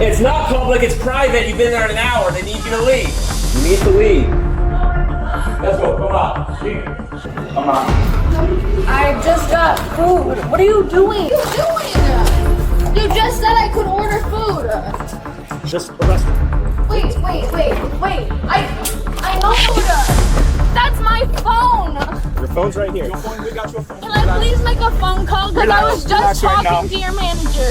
It's not public, it's private. You've been there an hour. They need you to leave. You need to leave. Let's go, come on. Come on. I just got food. What are you doing? What are you doing? You just said I could order food. Just arrest me. Wait. I know that's my phone. Your phone's right here. Your phone, we got your phone. Can I please make a phone call? Because I was just talking to your manager.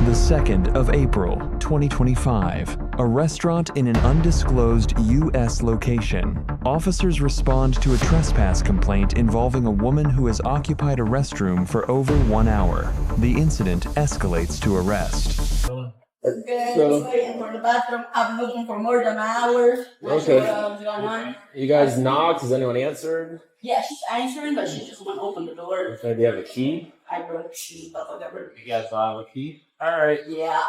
The 2nd of April, 2025. A restaurant in an undisclosed U.S. location. Officers respond to a trespass complaint involving a woman who has occupied a restroom for over 1 hour. The incident escalates to arrest. Okay, so, waiting for the bathroom. I've been looking for more than an hour. Okay. What's going on? You guys knocked. Has anyone answered? Yeah, she's answering, but she just won't open the door. Okay, do you have a key? I brought keys, but whatever. You guys don't have a key? All right. Yeah.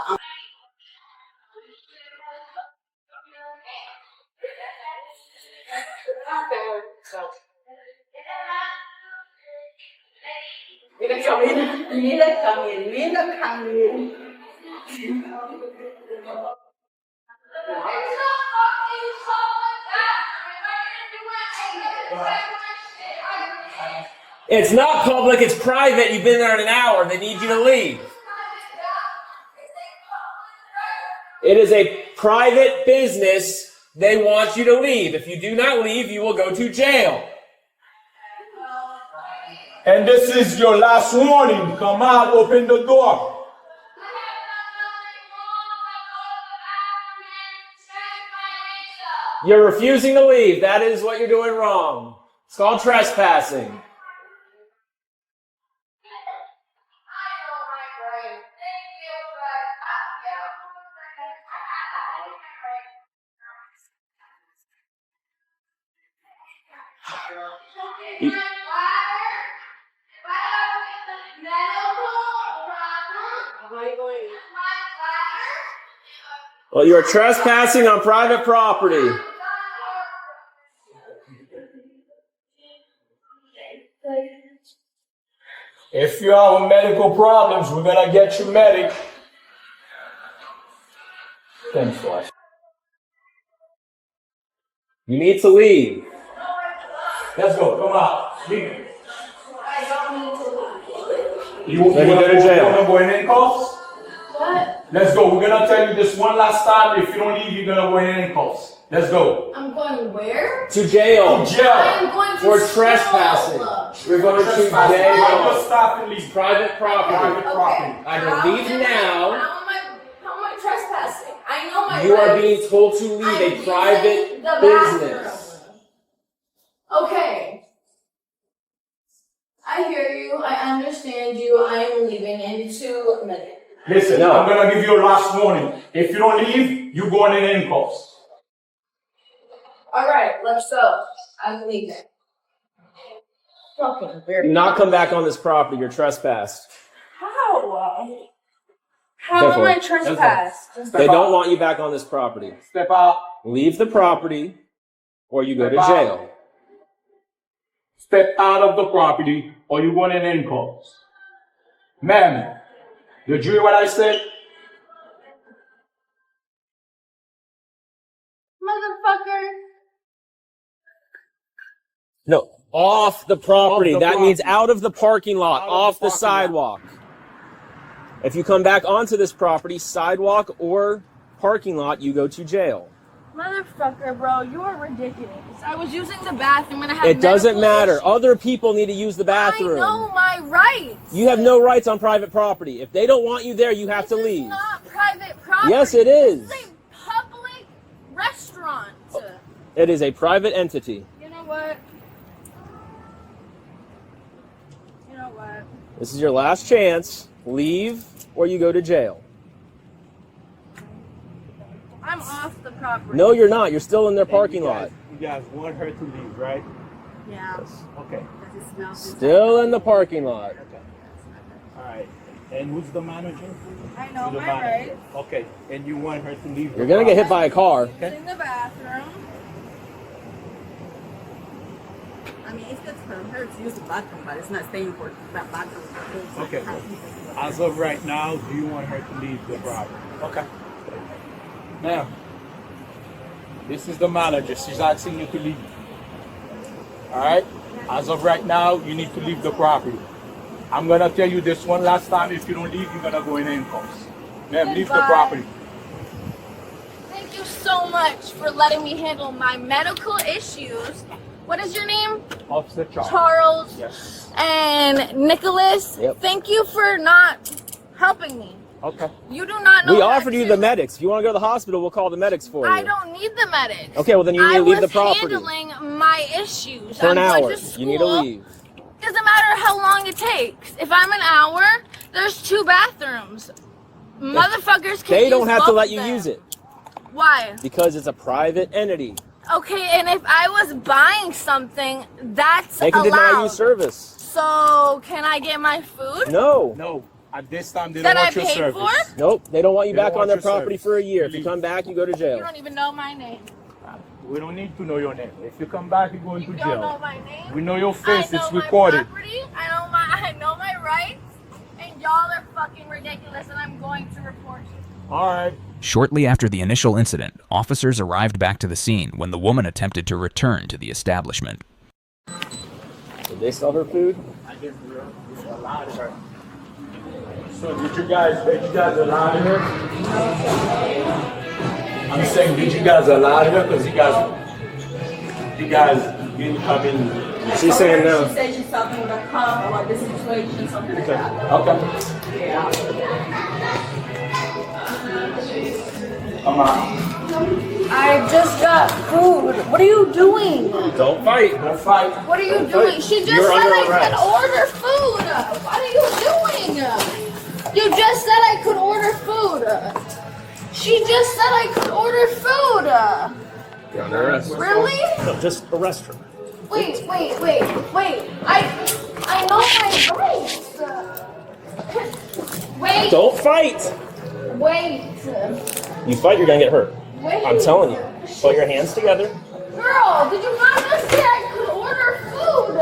Miranda, come in. It's not public, it's private. You've been there an hour. They need you to leave. It is a private business. They want you to leave. If you do not leave, you will go to jail. And this is your last warning. Come out, open the door. You're refusing to leave. That is what you're doing wrong. It's called trespassing. Well, you're trespassing on private property. If you have medical problems, we're gonna get you medic. Thanks, boss. You need to leave. Let's go. Come on. Leave. You Then you go to jail. wanna go in handcuffs? What? Let's go. We're gonna tell you this one last time. If you don't leave, you're gonna go in handcuffs. Let's go. I'm going where? To jail. To jail. I am going to For school. trespassing. We're going to jail. Just stop and leave. Private property. Private property. Either leave now. How am I trespassing? I know my You are rights. being told to leave I'm a private using the business. bathroom. Okay. I hear you. I understand you. I am leaving in 2 minutes. Listen, No. I'm gonna give you a last warning. If you don't leave, you're going in handcuffs. All right, let's go. I'm leaving. Fucking Do weird. not come back on this property. You're trespassed. How? How Careful. am I trespassed? They don't want you back on this property. Step out. Leave the property or you go to Step out. jail. Step out of the property or you're going in handcuffs. Ma'am, you hear what I said? Motherfucker. No, off the property. Off the That property. means out of the parking lot, off the sidewalk. If you come back onto this property, sidewalk or parking lot, you go to jail. Motherfucker, bro, you are ridiculous. I was using the bathroom and I have It doesn't medical matter. issues. Other people need to use the bathroom. I know my rights. You have no rights on private property. If they don't want you there, you have to This is leave. not private property. Yes, it is. This is a public restaurant. It is a private entity. You know what? You know what? This is your last chance. Leave or you go to jail. I'm off the property. No, you're not. You're still in their parking lot. You guys want her to leave, right? Yeah. Okay. Still in the parking lot. Okay. All right. And who's the manager? I know Who's the my manager? rights. Okay. And you want her to leave? You're gonna get hit by a car. Using the bathroom. I mean, it's good for her to use the bathroom, but it's not staying for that bathroom. Okay. As of right now, do you want her to leave the property? Okay. Now, this is the manager. She's asking you to leave. All right? As of right now, you need to leave the property. I'm going to tell you this one last time. If you don't leave, you're going to go in handcuffs. Ma'am, leave the property. Thank you so much for letting me handle my medical issues. What is your name? Officer Charles. Charles. Yes. And Nicholas. Yep. Thank you for not helping me. Okay. You do not know. We how offered you to- the medics. If you want to go to the hospital, we'll call the medics for you. I don't need the medics. Okay, well then you need to leave the property. I was handling my issues. For an I'm going hour. to school. You need to leave. Doesn't matter how long it takes. If I'm an hour, there's 2 bathrooms. Motherfuckers can They don't use have to both let of you them. use it Why? because it's a private entity. Okay, and if I was buying something, that's They can deny allowed. you service. So can I get my food No. No. At this time, they that don't I want your paid service. for? Nope. They don't want you They don't back on want their your property service. for a year. If Leave. you come back, you go to You jail. don't even know my name. We don't need to know your name. If you come back, you're going You to don't know jail. my name. We know your I face. know It's my recorded. property. I know my rights, and y'all are fucking ridiculous, and I'm going to report you. All right. Shortly after the initial incident, officers arrived back to the scene when the woman attempted to return to the establishment. Did they sell her food? I didn't allow her. So did you guys allow her? I'm saying, did you guys allow her? Because you guys didn't come in. She's saying no. She said she's talking with a cop about this situation, something like that. Okay. Yeah. Come on. I just got food. What are you doing? Don't fight. Don't fight. What are you doing? She just You're said under I arrest. could order food. What are you doing? You just said I could order food. She just said I could order food. You're under arrest. Really? No, just arrest her. Wait. I know my rights. Wait. Don't fight. Wait. You fight, you're gonna get hurt. Wait. I'm telling you. Put your hands together. Girl, did you not just say I could order food?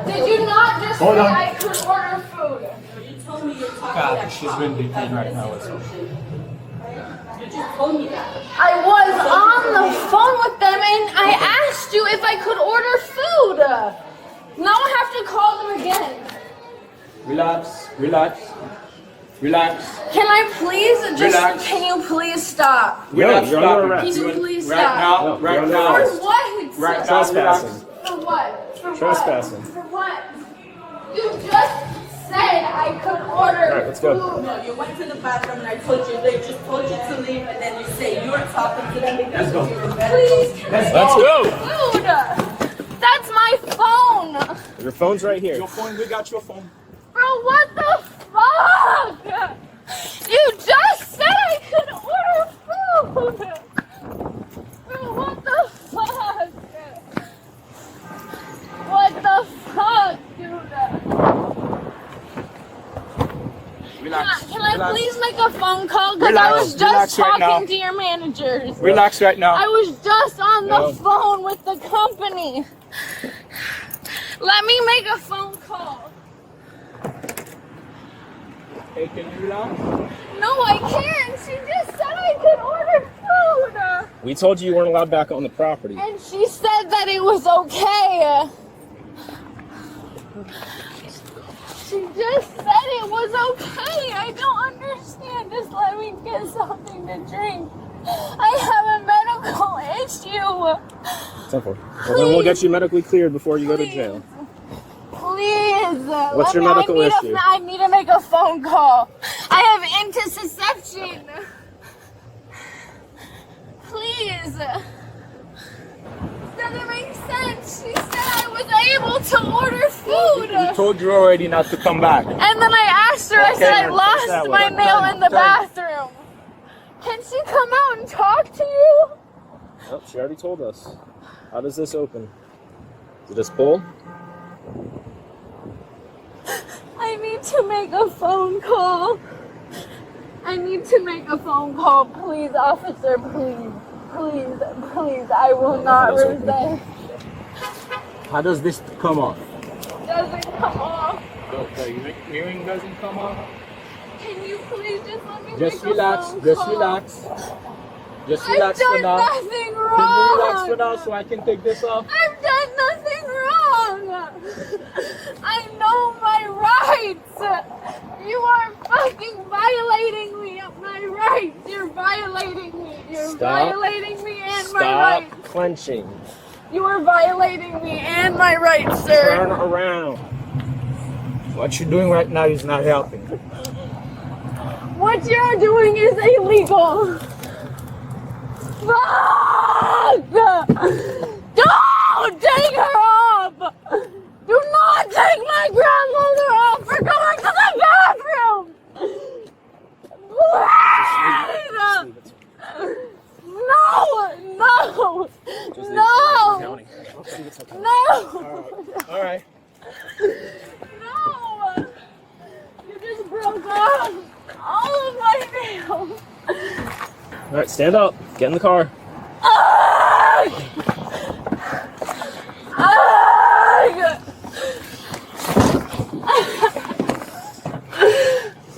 Did you not just Hold say on. I could order food? You told me you're talking God, that she's cop. been detained right now. It's You just told me that. I was on the phone with them and I asked you if I could order food. Now I have to call them again. Relax. Relax. Relax. Can I please just, Relax. can you please stop? Relax. you're under stop it. arrest. Can you please Right stop? now. No, Right you're under now. For arrest. what? Right now. Trespassing. Relax. For what? For Trespassing. what? For what? You just said I could order All right, let's go. food. No, you went to the bathroom and I told you, they just told you to leave, and then you say you were talking to them because Let's go. you're better. Please, can Let's I go. get food? That's my phone. Your phone's right here. Your phone. We got your phone. Bro, what the fuck? You just said I could order food. Bro, what the fuck? What the fuck, dude? Relax. Can I Relax. please make a phone call? Because I Relax. was just Relax right talking now. to your managers. Relax right now. I was just on No. the phone with the company. Let me make a phone call. Hey, can you relax? No, I can't. She just said I could order food. We told you you weren't allowed back on the property. And she said that it was okay. She just said it was okay. I don't understand. Just let me get something to drink. I have a medical issue. 10-4. Well, then we'll get you medically cleared before you go to jail. Please. What's your medical issue? I need to make a phone call. I have intussusception. Please. Doesn't make sense. She said I was able to order food. We told you already not to come back. And then I asked her, I said I that lost my way. mail in the bathroom. Can she come out and talk to you? Oh, she already told us. How does this open? Does it just pull? I need to make a phone call. I need to make a phone call. Please, officer, please. Please, please, I will not resist. How does this come off? Doesn't come off. The hearing doesn't come off? Can you please just let me Just make relax, a phone just call? relax. Just I've relax for done now. nothing wrong. Can you relax for now so I can take this off? I've done nothing wrong. I know my rights. You are fucking violating me of my rights. You're violating me. You're violating me and my rights. Stop clenching. You are violating me and my rights, sir. Turn around. What you're doing right now is not helping. What you're doing is illegal. Fuck! Don't take her off! Do not take my grandmother off for going to the bathroom! Please! No! No! No! No! All right. No! You just broke off all of my nails! All right, stand up. Get in the car. Ugh! Ugh!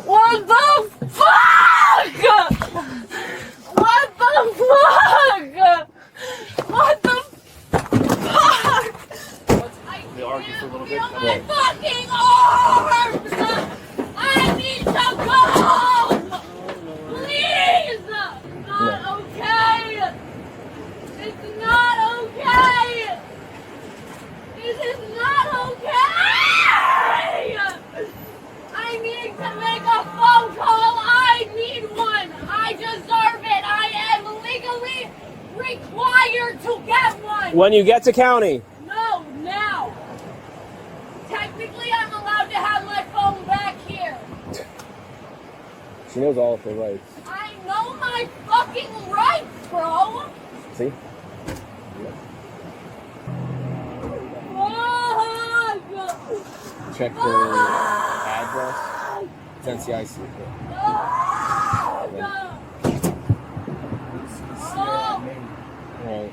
What the fuck? What the fuck? What the fuck? We argue for a little bit. My fucking arms! I need to go home! Please! Not okay! It's not okay! This is not okay! I need to make a phone call! I need one! I deserve it! I am legally required to get one! When you get to county. No, now! Technically, I'm allowed to have my phone back here. She knows all of her rights. I know my fucking rights, bro! See? Fuck! Check her address. It's NCIC. Fuck! Alright.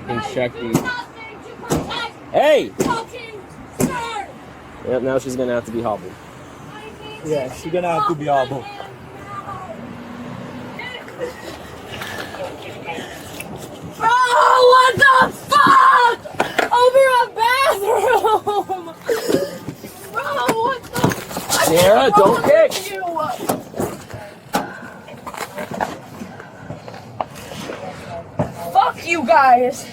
And check Do the. nothing to protect Hey! fucking sir! Yep, now she's gonna have to be hobbled. I need Yeah, she's gonna have to be hobbled. Bro, what the fuck? Over a bathroom! Bro, what the fuck? Sarah, don't kick! You? Fuck you guys!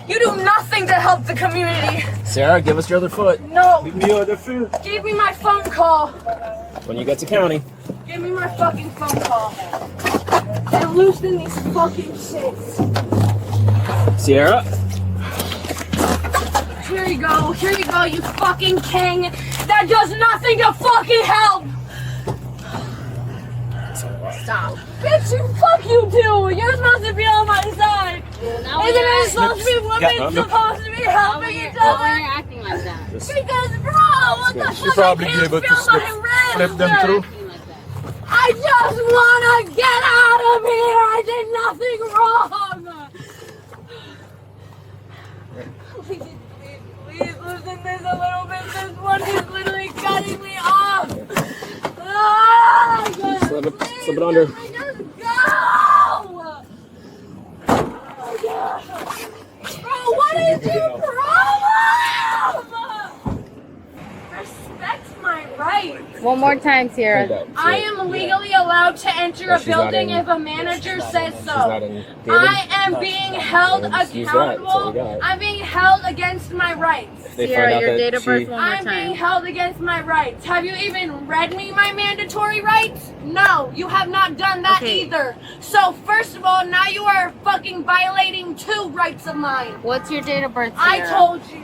You do nothing to help the community! Sarah, give us your other foot. No! Give me your other foot. Give me my phone call! When you get to county. Give me my fucking phone call! And loosen these fucking shits! Sierra. Here you go, you fucking king! That does nothing to fucking help! Stop. Bitch, fuck you too! You're supposed to be on my side! Isn't it supposed to be women supposed to be helping each Why other? are you acting like that? Because, bro, what the fuck? probably I be can't able to feel slip my wrist. them through. Acting like that. I just wanna get out of here! I did nothing wrong! Please loosen this a little bit. This one is literally cutting me off. Ah, Slip it under. Let me just go! Oh, God. Bro, what is your problem? Respect my rights. One more time, Sierra. I am legally allowed to enter a she's not building in- if a manager says so. not in David. I am being held Let's use that. That's what we accountable. got. I'm being held against my rights. They Sierra, find out your that date of birth she- one more I'm being time. held against my rights. Have you even read me my mandatory rights? No, you have not done that Okay. either. So first of all, now you are fucking violating 2 rights of mine. What's your date of birth, I Sierra? told you.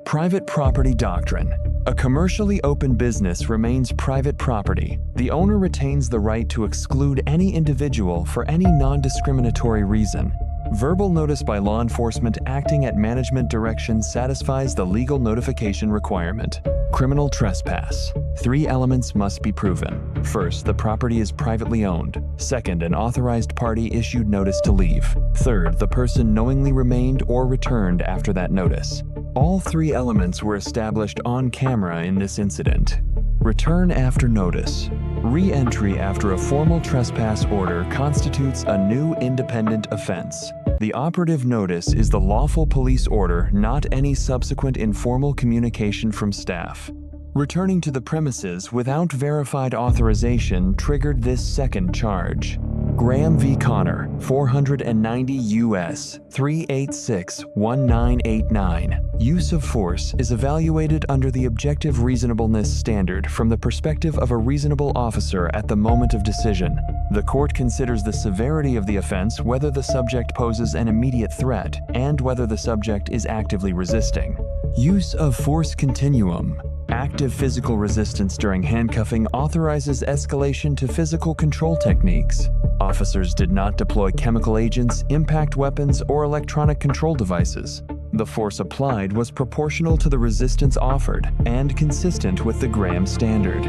Private property doctrine. A commercially open business remains private property. The owner retains the right to exclude any individual for any non-discriminatory reason. Verbal notice by law enforcement acting at management direction satisfies the legal notification requirement. Criminal trespass. 3 elements must be proven. First, the property is privately owned. Second, an authorized party issued notice to leave. Third, the person knowingly remained or returned after that notice. All 3 elements were established on camera in this incident. Return after notice. Re-entry after a formal trespass order constitutes a new independent offense. The operative notice is the lawful police order, not any subsequent informal communication from staff. Returning to the premises without verified authorization triggered this second charge. Graham v. Connor, 490 U.S. 386-1989. Use of force is evaluated under the objective reasonableness standard from the perspective of a reasonable officer at the moment of decision. The court considers the severity of the offense, whether the subject poses an immediate threat, and whether the subject is actively resisting. Use of force continuum. Active physical resistance during handcuffing authorizes escalation to physical control techniques. Officers did not deploy chemical agents, impact weapons, or electronic control devices. The force applied was proportional to the resistance offered and consistent with the Graham standard.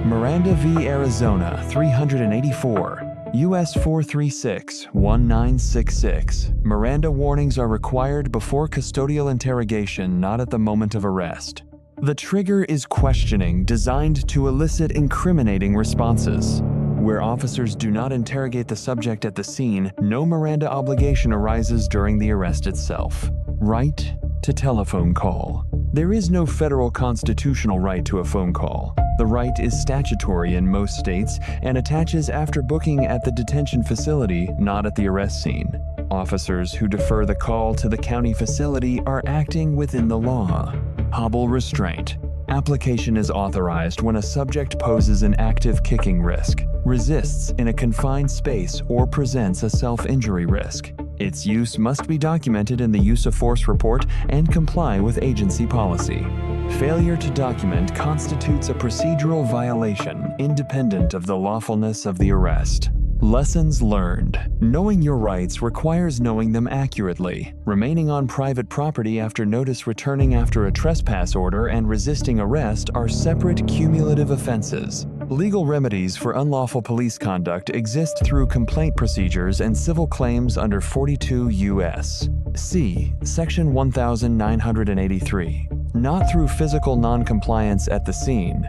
Miranda v. Arizona, 384. U.S. 436-1966. Miranda warnings are required before custodial interrogation, not at the moment of arrest. The trigger is questioning designed to elicit incriminating responses. Where officers do not interrogate the subject at the scene, no Miranda obligation arises during the arrest itself. Right to telephone call. There is no federal constitutional right to a phone call. The right is statutory in most states and attaches after booking at the detention facility, not at the arrest scene. Officers who defer the call to the county facility are acting within the law. Hobble restraint. Application is authorized when a subject poses an active kicking risk, resists in a confined space, or presents a self-injury risk. Its use must be documented in the use of force report and comply with agency policy. Failure to document constitutes a procedural violation independent of the lawfulness of the arrest. Lessons learned. Knowing your rights requires knowing them accurately. Remaining on private property after notice, returning after a trespass order, and resisting arrest are separate cumulative offenses. Legal remedies for unlawful police conduct exist through complaint procedures and civil claims under 42 U.S. C. Section 1983. Not through physical noncompliance at the scene.